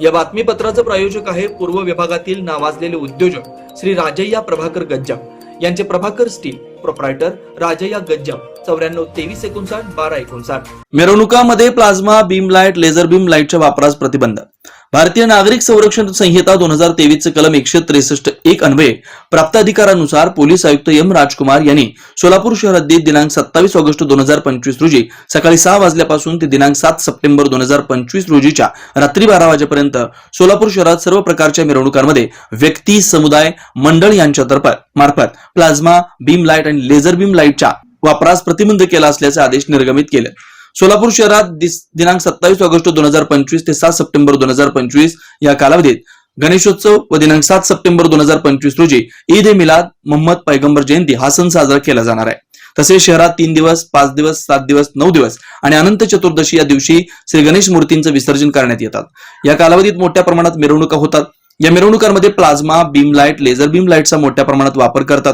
या बातमीपत्राचे प्रायोजक आहे पूर्व विभागातील नावाजलेले उद्योजक श्री राजय्या प्रभाकर गज्जाम यांचे प्रभाकर स्टील, प्रोप्रायटर राजय्या गज्जाम, 94 59 12 59. मिरवणुकांमध्ये plasma beam light, laser beam लाईटच्या वापरास प्रतिबंध. भारतीय नागरिक संरक्षण संहिता 2023 चे कलम 163(1) अन्वये प्राप्त अधिकारानुसार पोलीस आयुक्त एम राजकुमार यांनी सोलापूर शहर हद्दीत दिनांक 27 ऑगस्ट 2025 रोजी सकाळी 6 वाजल्यापासून ते दिनांक 7 सप्टेंबर 2025 रोजीच्या रात्री 12 वाजेपर्यंत सोलापूर शहरात सर्व प्रकारच्या मिरवणुकांमध्ये व्यक्ती, समुदाय, मंडळ यांच्या मार्फत प्लाझ्मा बीम लाईट आणि लेझर बीम लाईटच्या वापरास प्रतिबंध केला असल्याचे आदेश निर्गमित केले. सोलापूर शहरात दिनांक 27 ऑगस्ट 2025 ते 7 सप्टेंबर 2025 या कालावधीत गणेशोत्सव व दिनांक 7 सप्टेंबर 2025 रोजी ईद ए मिलाद मोहम्मद पैगंबर जयंती हा सण साजरा केला जाणार आहे. तसेच शहरात 3 दिवस, 5 दिवस, 7 दिवस, 9 दिवस आणि अनंत चतुर्दशी या दिवशी श्री गणेश मूर्तींचे विसर्जन करण्यात येतात. या कालावधीत मोठ्या प्रमाणात मिरवणुका होतात. या मिरवणुकांमध्ये plasma beam light, laser beam लाईटचा मोठ्या प्रमाणात वापर करतात.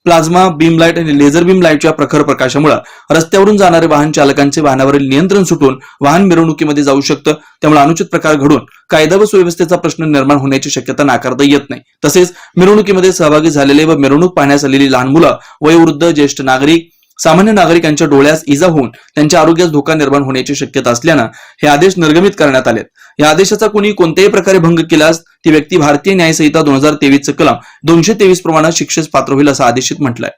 प्लाझ्मा बीम लाईट आणि लेझर बीम लाईटच्या प्रखर प्रकाशामुळे रस्त्यावरून जाणारे वाहन चालकांचे वाहनावरील नियंत्रण सुटून वाहन मिरवणुकीमध्ये जाऊ शकतं. त्यामुळे अनुचित प्रकार घडून कायदा व सुव्यवस्थेचा प्रश्न निर्माण होण्याची शक्यता नाकारता येत नाही. तसेच मिरवणुकीमध्ये सहभागी झालेले व मिरवणूक पाहण्यास आलेली लहान मुलं, वयोवृद्ध, ज्येष्ठ नागरिक, सामान्य नागरिक यांच्या डोळ्यास इजा होऊन त्यांच्या आरोग्यास धोका निर्माण होण्याची शक्यता असल्यानं हे आदेश निर्गमित करण्यात आले. या आदेशाचा कोणी कोणत्याही प्रकारे भंग केल्यास ती व्यक्ती भारतीय न्याय संहिता 2023 चे कलम 223 प्रमाणे शिक्षेस पात्र होईल असं आदेशित म्हटलंय.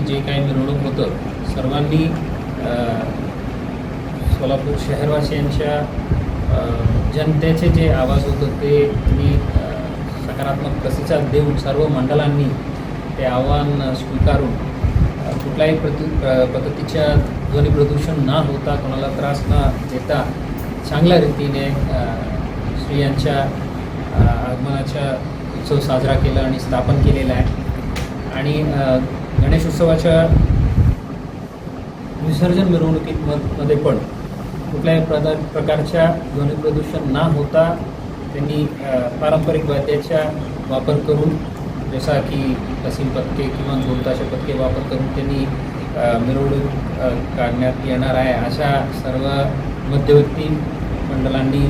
जे काही मिरवणूक होतं, सर्वांनी सोलापूर शहरवासियांच्या जनतेचे जे आवाज होतं ते मी सकारात्मक प्रतिसाद देऊन सर्व मंडळांनी ते आव्हान स्वीकारून कुठल्याही पद्धतीच्या ध्वनी प्रदूषण न होता, कोणाला त्रास न देता चांगल्या रीतीने स्त्रियांच्या आगमनाचा उत्सव साजरा केला आणि स्थापन केलेला आहे. आणि गणेशोत्सवाच्या विसर्जन मिरवणुकीमध्ये पण कुठल्याही प्रकारच्या ध्वनी प्रदूषण न होता त्यांनी पारंपरिक वाद्याचा वापर करून, जसा की तसीम पथके किंवा ढोलताशे पथके वापर करून त्यांनी मिरवणूक काढण्यात येणार आहे अशा सर्व मध्यवर्ती मंडळांनी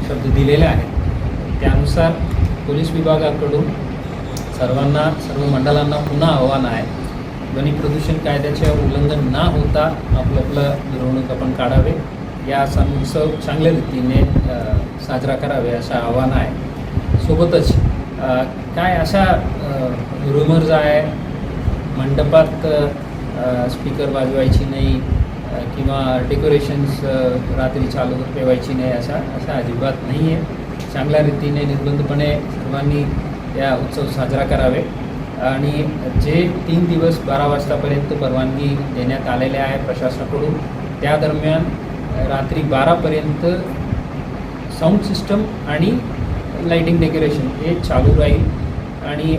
शब्द दिलेले आहेत. त्यानुसार पोलीस विभागाकडून सर्व मंडळांना पुन्हा आव्हान आहे, ध्वनी प्रदूषण कायद्याचे उल्लंघन न होता आपलं मिरवणूक आपण काढावे, या सण उत्सव चांगल्या रीतीने साजरा करावे असं आव्हान आहे. सोबतच काय अशा रुमर्स आहे, मंडपात स्पीकर वाजवायची नाही किंवा डेकोरेशन्स रात्री चालू ठेवायची नाही, असा अजिबात नाही आहे. चांगल्या रीतीने निर्बंधपणे सर्वांनी या उत्सव साजरा करावे. आणि जे 3 दिवस 12 वाजतापर्यंत परवानगी देण्यात आलेल्या आहे प्रशासनाकडून, त्या दरम्यान रात्री 12पर्यंत साऊंड सिस्टम आणि लाइटिंग डेकोरेशन हे चालू राहील. आणि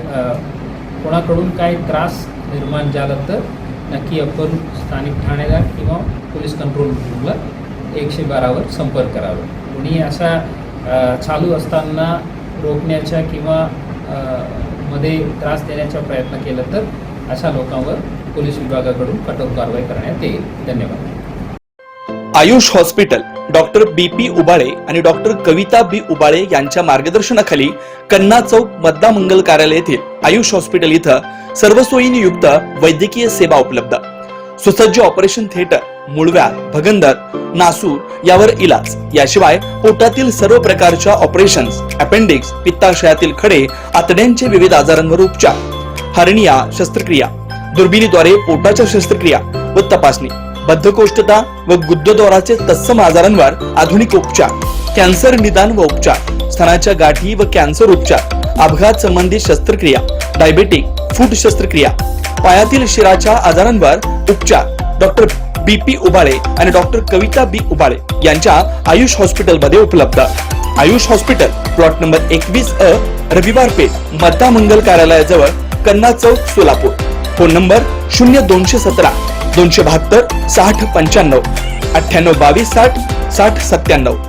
कोणाकडून काही त्रास निर्माण झाला तर नक्की आपण स्थानिक ठाणेदार किंवा पोलीस कंट्रोल रूमला 112वर संपर्क करावा. कोणी असा चालू असताना रोखण्याचा किंवा मध्ये त्रास देण्याचा प्रयत्न केला तर अशा लोकांवर पोलीस विभागाकडून कठोर कारवाई करण्यात येईल. धन्यवाद. Ayush hospital doctor BP Ubale आणि डॉक्टर कविता B उबाळे यांच्या मार्गदर्शनाखाली कन्ना चौक मतदा मंगल कार्यालय येथील आयुष हॉस्पिटल इथं सर्व सोयींनी युक्त वैद्यकीय सेवा उपलब्ध. सुसज्ज ऑपरेशन थिएटर, मूळव्याध, भगंदर, नासूर यावर इलाज. याशिवाय पोटातील सर्व प्रकारच्या ऑपरेशन्स, अपेंडिक्स, पित्ताशयातील खडे, आतड्यांचे विविध आजारांवर उपचार, हर्निया शस्त्रक्रिया, दुर्बिणीद्वारे पोटाच्या शस्त्रक्रिया व तपासणी, बद्धकोष्ठता व गुदद्वाराचे तत्सम आजारांवर आधुनिक उपचार, कॅन्सर निदान व उपचार, स्तनाच्या गाठी व कॅन्सर उपचार, अपघात संबंधित शस्त्रक्रिया, डायबेटिक, फूट शस्त्रक्रिया, पायातील शिराच्या आजारांवर उपचार डॉक्टर BP उबाळे आणि डॉक्टर कविता B उबाळे यांच्या आयुष हॉस्पिटल मध्ये उपलब्ध. Ayush hospital plot number 21A, रविवार पेठ, मतदा मंगल कार्यालयाजवळ, कन्ना चौक, सोलापूर. Phone number 0217 272 60 95 98 22 60 60 97.